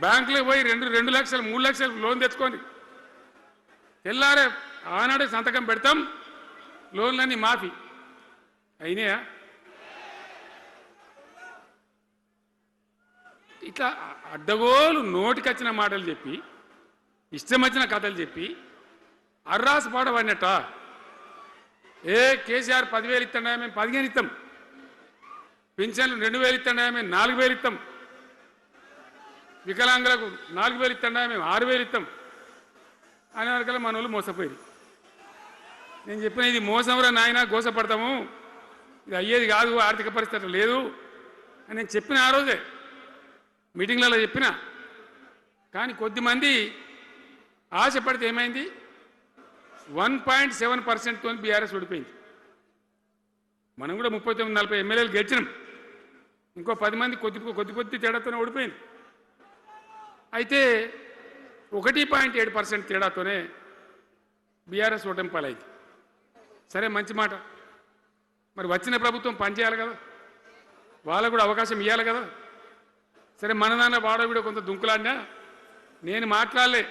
బ్యాంకులో పోయి 2 లక్షలు 3 లక్షలు లోన్ తెచ్చుకోండి. తెల్లారే ఆనాడే సంతకం పెడతాం, లోన్లన్నీ మాఫీ అయినాయా? ఇట్లా అడ్డగోలు నోటికొచ్చిన మాటలు చెప్పి, ఇష్టం వచ్చిన కథలు చెప్పి అర్రాసు పాడబడినట్ట. కేసీఆర్ 10,000 ఇస్తాడా, మేము 15 ఇస్తాం. పింఛన్లు 2,000 ఇస్తాడా, మేము 4,000 ఇస్తాం. వికలాంగులకు 4,000 ఇస్తాడా, మేము 6,000 ఇస్తాం అనే వరకల్లా మన వాళ్ళు మోసపోయింది. నేను చెప్పిన ఇది మోసంరా నాయన, గోసపడతాము, ఇది అయ్యేది కాదు, ఆర్థిక పరిస్థితి లేదు అని నేను చెప్పిన ఆ రోజే మీటింగ్లలో చెప్పిన. కానీ కొద్దిమంది ఆశపడితే ఏమైంది, 1.7%తో బీఆర్ఎస్ ఓడిపోయింది. మనం కూడా 39-40 ఎమ్మెల్యేలు గెలిచినాం. ఇంకో 10 మంది కొద్ది తేడాతోనే ఓడిపోయింది. అయితే 1.7% తేడాతోనే బీఆర్ఎస్ ఓటమి పాలైంది. సరే, మంచి మాట. మరి వచ్చిన ప్రభుత్వం పనిచేయాలి కదా, వాళ్ళకు కూడా అవకాశం ఇవ్వాలి కదా. సరే, మన నాన్న వాడవిడ కొంత దుంకులాడినా నేను మాట్లాడలే,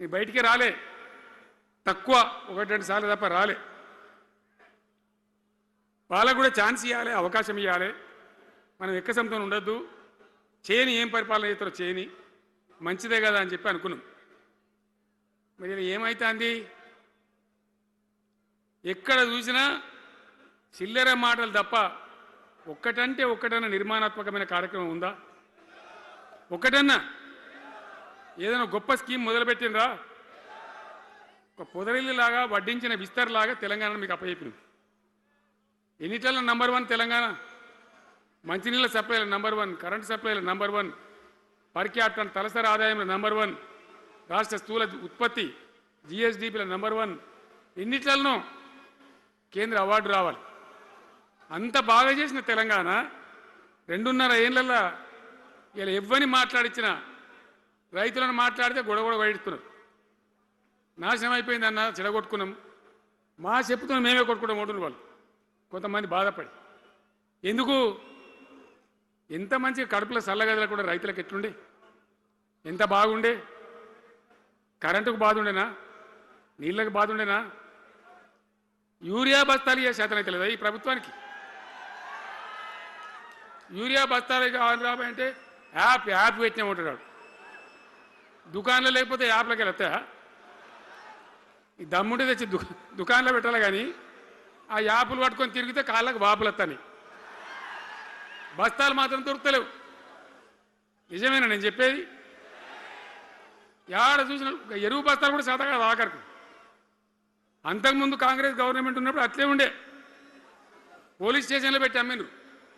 నీ బయటికి రాలే, తక్కువ 1-2 సార్లు తప్ప రాలే. వాళ్ళకు కూడా ఛాన్స్ ఇవ్వాలి, అవకాశం ఇవ్వాలి. మనం ఎక్కసంతో ఉండొద్దు, చేయని ఏం పరిపాలన చేస్తారో చేయని, మంచిదే కదా అని చెప్పి అనుకున్నాం. మరి ఏమైతే అంది, ఎక్కడ చూసినా చిల్లర మాటలు తప్ప ఒక్కటంటే ఒక్కటన్నా నిర్మాణాత్మకమైన కార్యక్రమం ఉందా? ఒక్కటన్నా ఏదైనా గొప్ప స్కీమ్ మొదలుపెట్టినరా? ఒక పొదరిల్లులాగా వడ్డించిన విస్తరలాగా తెలంగాణ మీకు అప్పచెప్పింది. ఎన్నిట్లలో నంబర్ 1 తెలంగాణ. మంచినీళ్ళ సప్లైల నంబర్ 1, కరెంటు సప్లైల నంబర్ 1, పర్ క్యాపిటల్ తలసరి ఆదాయంలో నంబర్ 1, రాష్ట్ర స్థూల ఉత్పత్తి జిఎస్డిపిల నంబర్ 1. ఎన్నిట్లలో కేంద్ర అవార్డు రావాలి. అంత బాగా చేసిన తెలంగాణ 2.5 ఏళ్లలో ఇలా ఎవ్వని మాట్లాడించిన రైతులను మాట్లాడితే గొడవ వైడుతున్నారు. నాశనం అయిపోయిందన్న, చెడగొట్టుకున్నాం, మా చెప్పుతున్నాం, మేమే కొట్టుకుంటాం ఓటున్న వాళ్ళు కొంతమంది బాధపడి. ఎందుకు? ఎంత మంచిగా కడుపులో చల్లగదిలో కూడా రైతులకు ఎట్లుండే, ఎంత బాగుండే. కరెంటుకు బాధ ఉండేనా, నీళ్ళకు బాధ ఉండేనా? యూరియా బస్తాలు ఇయ్యే శాతం అయితే లేదా ఈ ప్రభుత్వానికి? యూరియా బస్తాలు కావాలి రాబోయంటే యాప్ పెట్టినే ఉంటాడు. దుకాణంలో లేకపోతే యాప్లోకి వెళ్తాయా? ఈ దమ్ముంటే తెచ్చి దుకాణంలో పెట్టాలి, కానీ ఆ యాప్లు పట్టుకొని తిరిగితే కాళ్ళకు వాపులు వస్తాయి. బస్తాలు మాత్రం దొరుకుతలేవు. నిజమేనా నేను చెప్పేది? యాడ చూసిన ఎరువు బస్తాలు కూడా శాతం కాదు ఆఖరికి. అంతకుముందు కాంగ్రెస్ గవర్నమెంట్ ఉన్నప్పుడు అట్లే ఉండే, పోలీస్ స్టేషన్లో పెట్టి అమ్మిండ్రు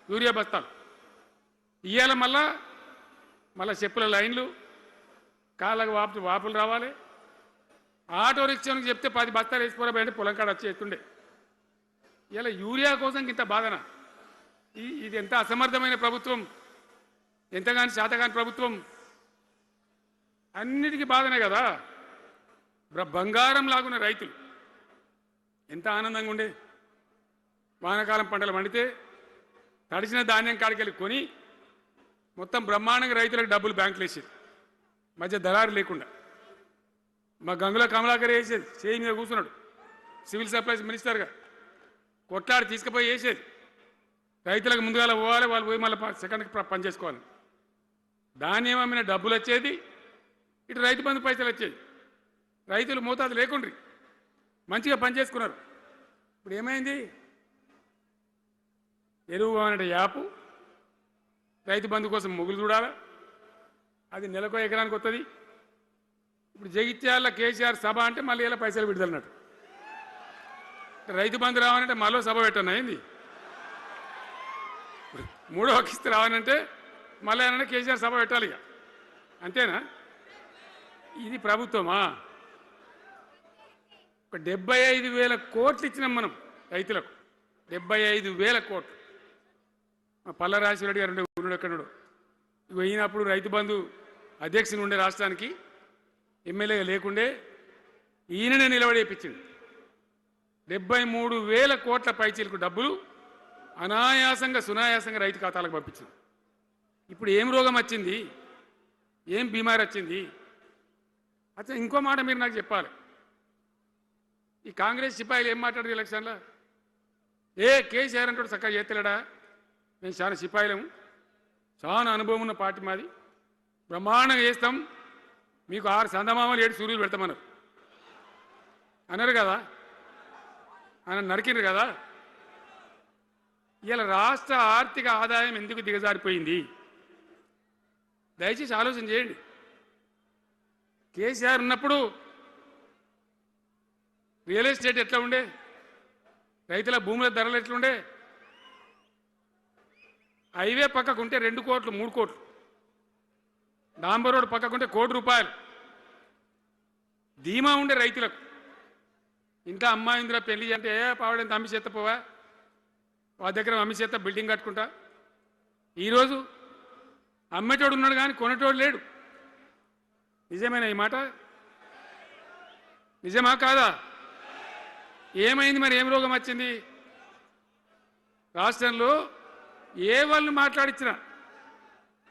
యూరియా బస్తాలు. ఇవాళ మళ్ళా చెప్పుల లైన్లు, కాళ్ళకు వాపులు రావాలి. ఆటో రిక్షానికి చెప్తే 10 బస్తాలు వేసుకోరాబోయంటే పొలం కాడ వచ్చి ఎత్తుండే. ఇలా యూరియా కోసం ఇంత బాధన. ఇది ఎంత అసమర్థమైన ప్రభుత్వం, ఎంతగాని శాతగాని ప్రభుత్వం. అన్నిటికీ బాధనే కదా. బంగారం లాగున్న రైతులు ఎంత ఆనందంగా ఉండే. వానాకాలం పంటలు పండితే తడిసిన ధాన్యం కాడికెళ్ళి కొని మొత్తం బ్రహ్మాండంగా రైతులకు డబ్బులు బ్యాంకులు వేసేది, మధ్య దళారు లేకుండా. మా గంగుల కమలాకర్ వేసేది, చేయి మీద కూర్చున్నాడు సివిల్ సప్లైస్ మినిస్టర్గా, కొట్లాడి తీసుకుపోయి వేసేది. రైతులకు ముందుగా పోవాలి, వాళ్ళు పోయి మళ్ళీ సెకండ్కి పని చేసుకోవాలి. ధాన్యం అమ్మిన డబ్బులు వచ్చేది, ఇటు రైతు బంధు పైసలు వచ్చేది. రైతులు మోతాదు లేకుండ్రి, మంచిగా పనిచేసుకున్నారు. ఇప్పుడు ఏమైంది? ఎరువు అనే యాపు, రైతు బంధు కోసం మొగులు చూడాలా, అది నెలకో ఎకరానికి వస్తుంది. ఇప్పుడు జగిత్యాల కేసీఆర్ సభ అంటే మళ్ళీ ఇలా పైసలు విడుదలన్నట్టు. రైతు బంధు రావాలంటే మళ్ళీ సభ పెట్టన్నా ఏంది? 3వ కిస్తీ రావాలంటే మళ్ళీ ఏమన్నా కేసీఆర్ సభ పెట్టాలి ఇక, అంతేనా? ఇది ప్రభుత్వమా? ఒక 75,000 కోట్లు ఇచ్చినాం మనం రైతులకు, 75,000 కోట్లు. పల్ల రాజశేఖర గారు ఉన్నాడు ఎక్కడున్నాడు, ఇవి అయినప్పుడు రైతు బంధు అధ్యక్షుని ఉండే రాష్ట్రానికి ఎమ్మెల్యేగా లేకుండే ఈయననే నిలబడేపించింది. 73,000 కోట్ల పైచీలకు డబ్బులు అనాయాసంగా సునాయాసంగా రైతు ఖాతాలకు పంపించింది. ఇప్పుడు ఏం రోగం వచ్చింది? ఏం బీమారి వచ్చింది? అచ్చా, ఇంకో మాట మీరు నాకు చెప్పాలి. ఈ కాంగ్రెస్ సిపాయిలు ఏం మాట్లాడారు ఎలక్షన్లో? కేసీఆర్ అంటాడు చక్కగా చేస్తలేడా? మేము చాలా సిపాయిలము, చాలా అనుభవం ఉన్న పార్టీ మాది, బ్రహ్మాండంగా చేస్తాం, మీకు 6 సందమామలు 7 సూర్యులు పెడతామన్నారు అన్నారు కదా, ఆయన నరికినారు కదా. ఇలా రాష్ట్ర ఆర్థిక ఆదాయం ఎందుకు దిగజారిపోయింది? దయచేసి ఆలోచన చేయండి. కేసీఆర్ ఉన్నప్పుడు రియల్ ఎస్టేట్ ఎట్లా ఉండే? రైతుల భూముల ధరలు ఎట్లుండే? హైవే పక్కకుంటే 2 కోట్లు 3 కోట్లు, డాంబర్ రోడ్ పక్కకుంటే ₹1,00,00,000 ధీమా ఉండే రైతులకు. ఇంకా అమ్మాయిందిరా పెళ్లి అంటే పావడంత అమ్మి చేత పోవా, వాళ్ళ దగ్గర అమ్మి చేత బిల్డింగ్ కట్టుకుంటా. ఈరోజు అమ్మేటోడు ఉన్నాడు కానీ కొనేటోడు లేడు. నిజమేనా ఈ మాట? నిజమా కాదా? ఏమైంది మరి? ఏం రోగం వచ్చింది? రాష్ట్రంలో ఏ వాళ్ళని మాట్లాడించినా,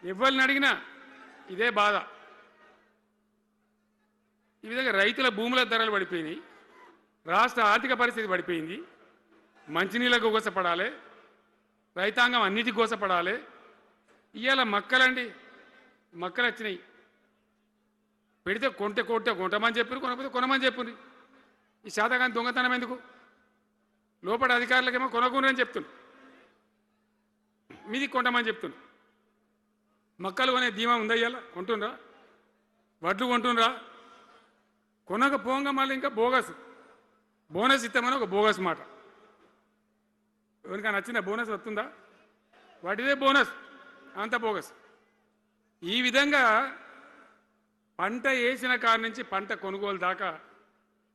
ఎవరిని అడిగినా ఇదే బాధ. ఈ విధంగా రైతుల భూముల ధరలు పడిపోయినాయి, రాష్ట్ర ఆర్థిక పరిస్థితి పడిపోయింది, మంచినీళ్ళకు గోసపడాలి, రైతాంగం అన్నిటికి గోసపడాలి. ఇవాళ మక్కలండి, మక్కలు వచ్చినాయి. పెడితే కొంటమని చెప్పారు, కొనకపోతే కొనమని చెప్పండి. ఈ శాతకాని దొంగతనం ఎందుకు? లోపల అధికారులకేమో కొనకూడదని చెప్తుంది, మీది కొంటమని చెప్తుంది. మక్కలు కొనే ధీమా ఉందా? ఇవాళ కొంటుండ్రా? వడ్లు కొంటుండ్రా? కొనకపోగా మళ్ళీ ఇంకా బోనస్ ఇస్తామని ఒక బోగస్ మాట. ఎవరికైనా నచ్చిన బోనస్ వస్తుందా? వాటిదే బోనస్, అంత బోగస్. ఈ విధంగా పంట వేసిన కాడి నుంచి పంట కొనుగోలు దాకా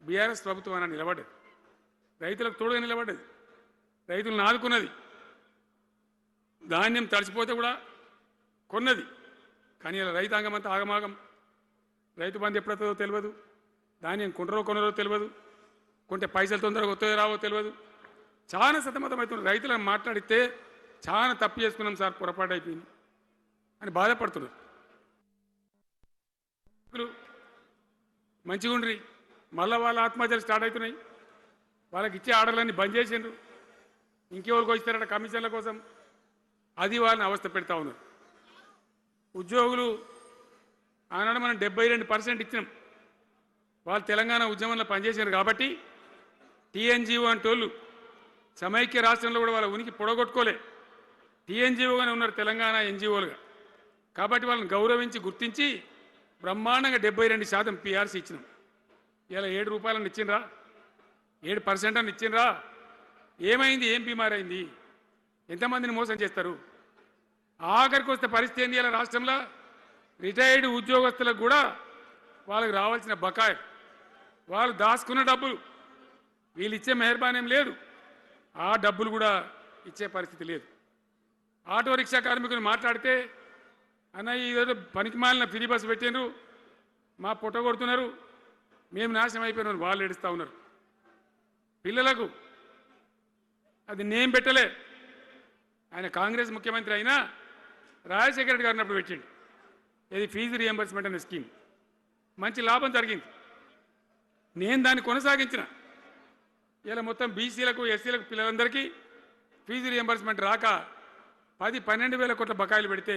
బీఆర్ఎస్ ప్రభుత్వం అన్న నిలబడ్డది, రైతులకు తోడుగా నిలబడ్డది, రైతులను ఆదుకున్నది. ధాన్యం తడిచిపోతే కూడా కొన్నది. కానీ ఇలా రైతాంగం అంతా ఆగమాగం. రైతు బంధు ఎప్పుడవుతుందో తెలియదు, ధాన్యం కొనరో తెలియదు, కొంటే పైసలు తొందరగా వస్తాయో రావో తెలియదు. చాలా సతమతం అవుతుంది. రైతులను మాట్లాడితే చాలా తప్పు చేసుకున్నాం సార్, పొరపాటు అయిపోయింది అని బాధపడుతున్నారు. మంచిగా ఉండ్రి, మళ్ళీ వాళ్ళ ఆత్మహత్యలు స్టార్ట్ అవుతున్నాయి. వాళ్ళకి ఇచ్చే ఆర్డర్లన్నీ బంద్ చేసిండ్రు, ఇంకెవరికి వస్తారట కమిషన్ల కోసం, అది వాళ్ళని అవస్థ పెడతా ఉన్నారు. ఉద్యోగులు ఆనాడు మనం 72% ఇచ్చినాం, వాళ్ళు తెలంగాణ ఉద్యమంలో పనిచేశారు కాబట్టి టీఎన్జిఓ అంటోళ్ళు సమైక్య రాష్ట్రంలో కూడా వాళ్ళ ఉనికి పొడగొట్టుకోలే, టీఎన్జిఓగానే ఉన్నారు తెలంగాణ ఎన్జిఓలుగా. కాబట్టి వాళ్ళని గౌరవించి గుర్తించి బ్రహ్మాండంగా 72% పిఆర్సీ ఇచ్చినాం. ఇలా ₹7 ఇచ్చిండ్రా? 7% అని ఇచ్చిండ్రా? ఏమైంది? ఏం బీమారి అయింది? ఎంతమందిని మోసం చేస్తారు? ఆఖరికి వస్తే పరిస్థితి ఏంది? ఇలా రాష్ట్రంలో రిటైర్డ్ ఉద్యోగస్తులకు కూడా వాళ్ళకి రావాల్సిన బకాయి, వాళ్ళు దాచుకున్న డబ్బులు వీళ్ళు ఇచ్చే మెహర్బానీ ఏం లేదు, ఆ డబ్బులు కూడా ఇచ్చే పరిస్థితి లేదు. ఆటో రిక్షా కార్మికులు మాట్లాడితే అన్న ఏదో పనికి మాలిన ఫ్రీ బస్సు పెట్టినారు, మా పొట్ట కొడుతున్నారు, మేము నాశనం అయిపోయినారు, వాళ్ళు ఏడుస్తూ ఉన్నారు. పిల్లలకు అది నేమ్ పెట్టలే. ఆయన కాంగ్రెస్ ముఖ్యమంత్రి అయినా రాజశేఖర రెడ్డి గారు అప్పుడు పెట్టిండు, ఇది ఫీజు రియంబర్స్మెంట్ అనే స్కీమ్. మంచి లాభం జరిగింది, నేను దాన్ని కొనసాగించిన. ఇలా మొత్తం బీసీలకు ఎస్సీలకు పిల్లలందరికీ ఫీజు రియంబర్స్మెంట్ రాక 10-12 వేల కోట్ల బకాయిలు పెడితే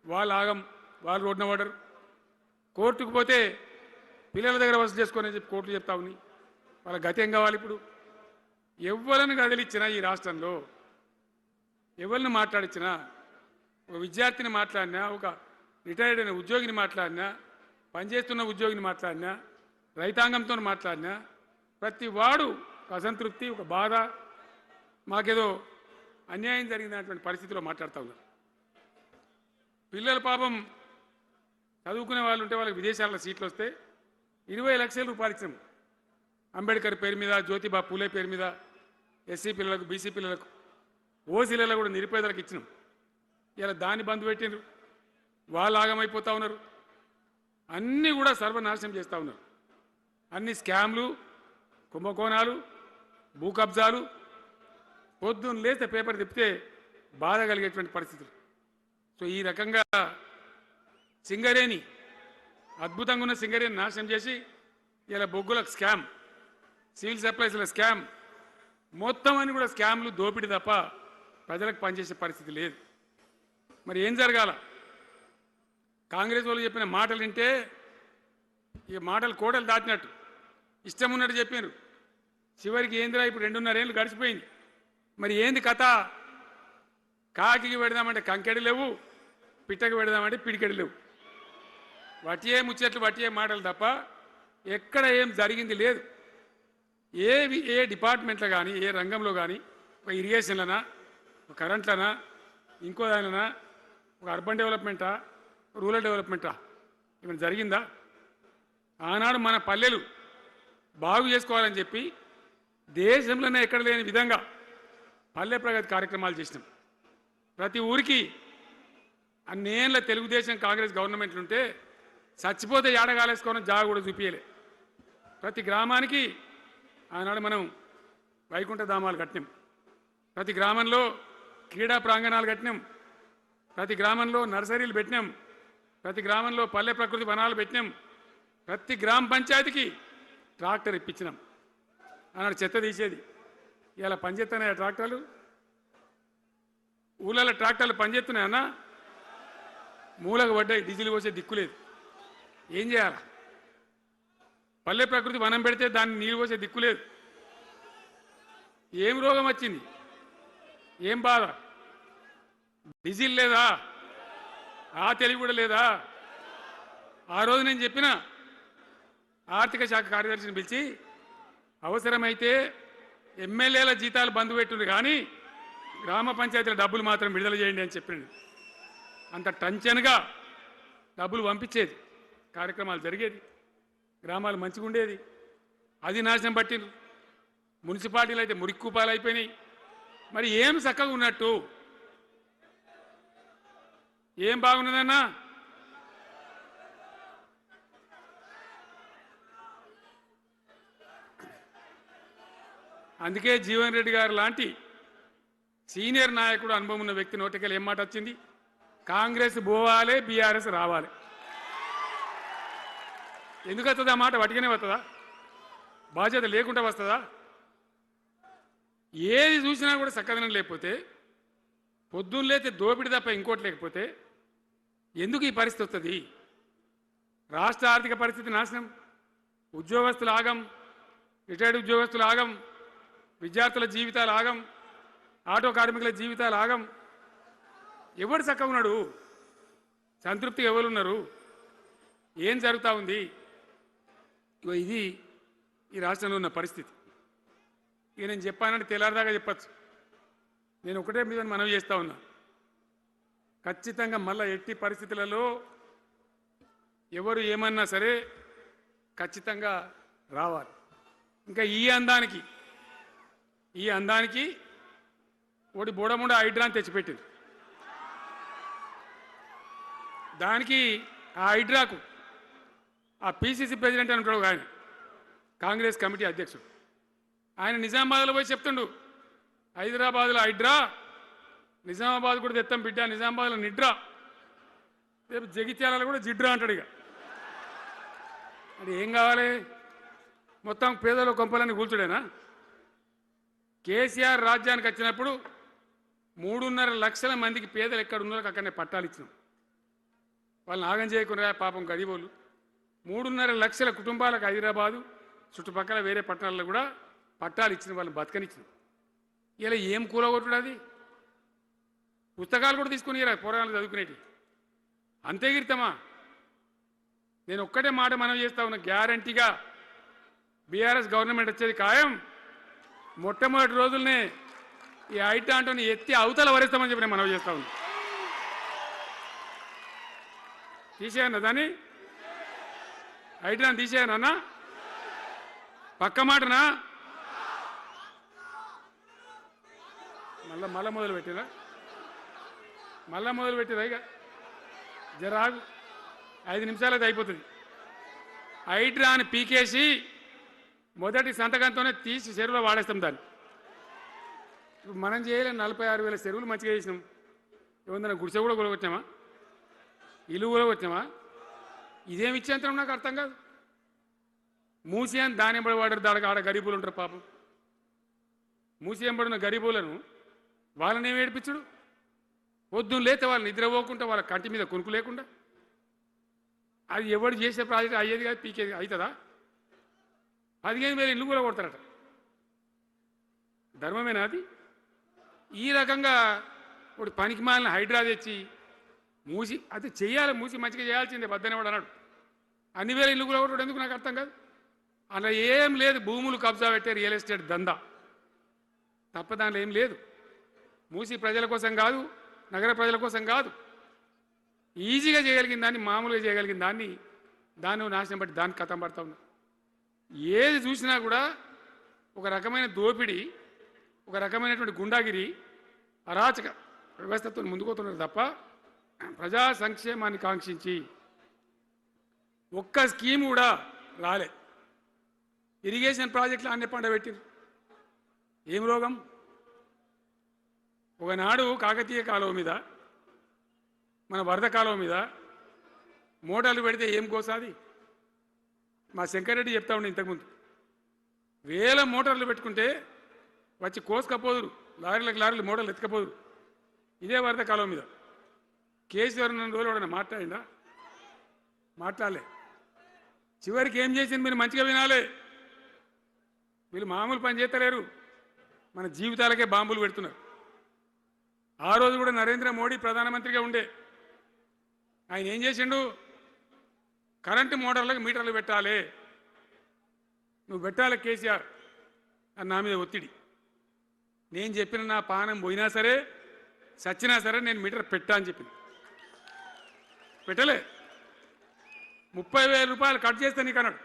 వాళ్ళు ఆగం, వాళ్ళు రోడ్డున పడరు. కోర్టుకు పోతే పిల్లల దగ్గర వసూలు చేసుకొని చెప్పి కోర్టులు చెప్తా ఉన్నాయి. వాళ్ళ గతి ఏం కావాలి? ఇప్పుడు ఎవరిని కదిలిచ్చినా ఈ రాష్ట్రంలో, ఎవరిని మాట్లాడించినా, ఒక విద్యార్థిని మాట్లాడినా, ఒక రిటైర్డ్ అయిన ఉద్యోగిని మాట్లాడినా, పనిచేస్తున్న ఉద్యోగిని మాట్లాడినా, రైతాంగంతో మాట్లాడినా ప్రతి వాడు అసంతృప్తి, ఒక బాధ, మాకేదో అన్యాయం జరిగినటువంటి పరిస్థితిలో మాట్లాడుతూ ఉన్నారు. పిల్లల పాపం చదువుకునే వాళ్ళు ఉంటే వాళ్ళకి విదేశాల్లో సీట్లు వస్తే 20 లక్షల రూపాయలు ఇచ్చాం. అంబేద్కర్ పేరు మీద, జ్యోతిబా పూలే పేరు మీద ఎస్సీ పిల్లలకు, బీసీ పిల్లలకు, ఓసీలలో కూడా నిరుపేదలకు ఇచ్చినాం. ఇలా దాన్ని బంద్ పెట్టినారు, వాళ్ళు ఆగమైపోతూ ఉన్నారు. అన్నీ కూడా సర్వనాశనం చేస్తూ ఉన్నారు. అన్ని స్కామ్లు, కుంభకోణాలు, భూ కబ్జాలు. పొద్దున్న లేస్తే పేపర్ తిప్పితే బాధ కలిగేటువంటి పరిస్థితులు. సో ఈ రకంగా సింగరేణి అద్భుతంగా ఉన్న సింగరేణి నాశనం చేసి ఇలా బొగ్గులకు స్కామ్, సివిల్ సప్లైస్ల స్కామ్, మొత్తం అని కూడా స్కామ్లు, దోపిడీ తప్ప ప్రజలకు పనిచేసే పరిస్థితి లేదు. మరి ఏం జరగాల? కాంగ్రెస్ వాళ్ళు చెప్పిన మాటలు వింటే ఈ మాటలు కోటలు దాటినట్టు ఇష్టం ఉన్నట్టు చెప్పారు. చివరికి ఏందిరా ఇప్పుడు 2.5 ఏళ్ళు గడిచిపోయింది. మరి ఏంది కథ? కాకికి పెడదామంటే కంకెడి లేవు, పిట్టకి పెడదామంటే పిడికెడి లేవు. వటియే ముచ్చట్లు, వటియే మాటలు తప్ప ఎక్కడ ఏం జరిగింది లేదు. ఏ డిపార్ట్మెంట్లో కానీ, ఏ రంగంలో కానీ, ఒక ఇరిగేషన్లనా, ఒక కరెంట్లనా, ఇంకో దానిలనా, ఒక అర్బన్ డెవలప్మెంటా, రూరల్ డెవలప్మెంటా ఏమైనా జరిగిందా? ఆనాడు మన పల్లెలు బాగు చేసుకోవాలని చెప్పి దేశంలోనే ఎక్కడ లేని విధంగా పల్లె ప్రగతి కార్యక్రమాలు చేసినాం. ప్రతి ఊరికి అన్నేళ్ళ తెలుగుదేశం కాంగ్రెస్ గవర్నమెంట్లు ఉంటే చచ్చిపోతే ఏడగాలేసుకోవడం జాగ కూడా చూపించలే. ప్రతి గ్రామానికి ఆనాడు మనం వైకుంఠ ధామాలు కట్టినాం, ప్రతి గ్రామంలో క్రీడా ప్రాంగణాలు కట్టినాం, ప్రతి గ్రామంలో నర్సరీలు పెట్టినాం, ప్రతి గ్రామంలో పల్లె ప్రకృతి వనాలు పెట్టినాం, ప్రతి గ్రామ పంచాయతీకి ట్రాక్టర్ ఇప్పించినాం. ఆనాడు చెత్త తీసేది, ఇలా పనిచేస్తున్నాయి ట్రాక్టర్లు. ఊళ్ళలో ట్రాక్టర్లు పనిచేస్తున్నాయన్నా, మూలకు పడ్డాయి, డీజిల్ పోసే దిక్కులేదు. ఏం చేయాలి? పల్లె ప్రకృతి వనం పెడితే దాన్ని నీళ్ళు పోసే దిక్కులేదు. ఏం రోగం వచ్చింది? ఏం బాధ? డీజిల్ లేదా? ఆ తెలివి కూడా లేదా? ఆ రోజు నేను చెప్పిన ఆర్థిక శాఖ కార్యదర్శిని పిలిచి అవసరమైతే ఎమ్మెల్యేల జీతాలు బంద్ పెట్టుంది కానీ గ్రామ పంచాయతీల డబ్బులు మాత్రం విడుదల చేయండి అని చెప్పాడు. అంత టెన్షన్గా డబ్బులు పంపించేది, కార్యక్రమాలు జరిగేది, గ్రామాలు మంచిగా ఉండేది. అది నాశనం పట్టిండ్రు. మున్సిపాలిటీలు అయితే మురిక్కుపాలు అయిపోయినాయి. మరి ఏం చక్కగా ఉన్నట్టు? ఏం బాగున్నదన్నా? అందుకే జీవన్ రెడ్డి గారు లాంటి సీనియర్ నాయకుడు, అనుభవం ఉన్న వ్యక్తి నోటికెళ్ళి ఏం మాట వచ్చింది? కాంగ్రెస్ పోవాలి, బీఆర్ఎస్ రావాలి. ఎందుకు వస్తుంది ఆ మాట? వటిగానే వస్తుందా? బాధ్యత లేకుండా వస్తుందా? ఏది చూసినా కూడా చక్కదనం లేకపోతే, పొద్దున్న లేతే దోపిడి తప్ప ఇంకోటి లేకపోతే ఎందుకు ఈ పరిస్థితి వస్తుంది? రాష్ట్ర ఆర్థిక పరిస్థితి నాశనం, ఉద్యోగస్తులు ఆగం, రిటైర్డ్ ఉద్యోగస్తులు ఆగం, విద్యార్థుల జీవితాలు ఆగం, ఆటో కార్మికుల జీవితాలు ఆగం. ఎవరు చక్కగా ఉన్నాడు? సంతృప్తిగా ఎవరున్నారు? ఏం జరుగుతూ ఉంది? ఇది ఈ రాష్ట్రంలో ఉన్న పరిస్థితి. ఇక నేను చెప్పానంటే తెల్లారదాకా చెప్పచ్చు. నేను ఒకటే మీద మనవి చేస్తూ ఉన్నా, ఖచ్చితంగా మళ్ళీ ఎట్టి పరిస్థితులలో ఎవరు ఏమన్నా సరే ఖచ్చితంగా రావాలి. ఇంకా ఈ అందానికి ఒకటి బోడముండ హైడ్రాని తెచ్చిపెట్టింది. దానికి ఆ హైడ్రాకు ఆ పిసిసి ప్రెసిడెంట్ అని ఉంటాడు ఆయన, కాంగ్రెస్ కమిటీ అధ్యక్షుడు, ఆయన నిజామాబాద్లో పోయి చెప్తుండు, హైదరాబాద్లో హైడ్రా, నిజామాబాద్ కూడా తెత్తాం బిడ్డ, నిజామాబాద్లో నిడ్రా, రేపు జగిత్యాలలో కూడా జిడ్రా అంటాడు. ఇక అది ఏం కావాలి? మొత్తం పేదల కొంపలన్నీ కూల్చుడేనా? కేసీఆర్ రాజ్యానికి వచ్చినప్పుడు 3.5 లక్షల మందికి పేదలు ఎక్కడ ఉన్నారో అక్కడనే పట్టాలు ఇచ్చినాం. వాళ్ళని ఆగం చేయకుండా పాపం గరీబోళ్ళు 3.5 లక్షల కుటుంబాలకు హైదరాబాదు చుట్టుపక్కల వేరే పట్టణాల్లో కూడా పట్టాలు ఇచ్చిన వాళ్ళని బతకనిచ్చిన. ఇలా ఏం కూలగొట్టుడు? అది పుస్తకాలు కూడా తీసుకుని పోరాటాలు చదువుకునేటి అంతే గిరితమా? నేను ఒక్కటే మాట మనం చేస్తా ఉన్నా, గ్యారంటీగా బీఆర్ఎస్ గవర్నమెంట్ వచ్చేది ఖాయం. మొట్టమొదటి రోజులనే ఈ ఐటీ అంటోని ఎత్తి అవతల వరేస్తామని చెప్పి నేను మనం చేస్తా ఉన్నా. తీసేయన్నా దాన్ని, ఐటీని తీసేయనన్నా? పక్క మాటనా? మళ్ళా మొదలు పెట్టిరా? ఇక జరాగు, 5 నిమిషాలది అయిపోతుంది. హైడ్రాని పీకేసి మొదటి సంతకంతోనే తీసి చెరువులో వాడేస్తాం దాన్ని. ఇప్పుడు మనం చేయలేం. 46,000 చెరువులు మంచిగా చేసినాం. ఏమన్నా గుడిసె కూడా కొలగొచ్చామా? ఇల్లు కూడా వచ్చామా? ఇదేమి ఇచ్చేంతరం నాకు అర్థం కాదు. మూసి అని దాని ఎంబడి వాడారు, దానికి ఆడ గరీబులు ఉంటారు పాపం. మూసి ఎంబడిన గరీబులను వాళ్ళని ఏమి ఏడిపించుడు? పొద్దున్న లేతే వాళ్ళు నిద్రపోకుండా వాళ్ళ కంటి మీద కొనుక్కు లేకుండా అది ఎవడు చేసే ప్రాజెక్ట్ అయ్యేది కాదు, పీకేది అవుతుందా? 15,000 ఇల్లు కూడా కొడతారట. ధర్మమేనా అది? ఈ రకంగా ఇప్పుడు పనికి మాలిన హైడ్రా తెచ్చి మూసి అది చెయ్యాలి, మూసి మంచిగా చేయాల్సిందే వద్దనే వాడు అన్నాడు. అన్ని వేల ఇల్లు కూడా కొట్టడం ఎందుకు నాకు అర్థం కాదు. అలా ఏం లేదు, భూములు కబ్జా పెట్టే రియల్ ఎస్టేట్ దందా తప్ప దానిలో ఏం లేదు. మూసి ప్రజల కోసం కాదు, నగర ప్రజల కోసం కాదు, ఈజీగా చేయగలిగిన దాన్ని, మామూలుగా చేయగలిగిన దాన్ని నాశనం పట్టి దాన్ని కథం పడతా ఉన్నా. ఏది చూసినా కూడా ఒక రకమైన దోపిడీ, ఒక రకమైనటువంటి గుండాగిరి, అరాచక వ్యవస్థతో ముందుకోతున్నారు తప్ప ప్రజా సంక్షేమాన్ని కాంక్షించి ఒక్క స్కీమ్ కూడా రాలే. ఇరిగేషన్ ప్రాజెక్టులు అన్ని పండబెట్టిరు. ఏం రోగం? ఒకనాడు కాకతీయ కాలువ మీద, మన వరద కాలువ మీద మోటార్లు పెడితే ఏం కోసాది? మా శంకరెడ్డి చెప్తా ఉండే ఇంతకుముందు, వేల మోటార్లు పెట్టుకుంటే వచ్చి కోసుకపోదురు, లారీలకు మోటార్లు ఎత్తుకపోదురు. ఇదే వరద కాలువ మీద కేసీఆర్ ఉన్న రోజులు ఎవడన్నా మాట్లాడిందా? మాట్లాడలే. చివరికి ఏం చేసింది మీరు మంచిగా వినాలి. వీళ్ళు మామూలు పని చేస్తలేరు, మన జీవితాలకే బాంబులు పెడుతున్నారు. ఆ రోజు కూడా నరేంద్ర మోడీ ప్రధానమంత్రిగా ఉండే ఆయన ఏం చేసిండు? కరెంటు మోటార్లకు మీటర్లు పెట్టాలి, నువ్వు పెట్టాలి కేసీఆర్ అని నా మీద ఒత్తిడి. నేను చెప్పిన నా పానం పోయినా సరే, సచ్చినా సరే నేను మీటర్ పెట్టా అని చెప్పింది. పెట్టలే. 30,000 రూపాయలు కట్ చేస్తే నీకు అన్నాడు,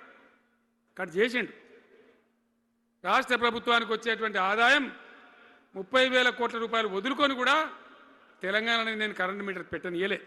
కట్ చేసిండు. రాష్ట్ర ప్రభుత్వానికి వచ్చేటువంటి ఆదాయం 30,000 కోట్ల రూపాయలు వదులుకొని కూడా తెలంగాణలో నేను కరెంటు మీటర్ పెట్టనియలే.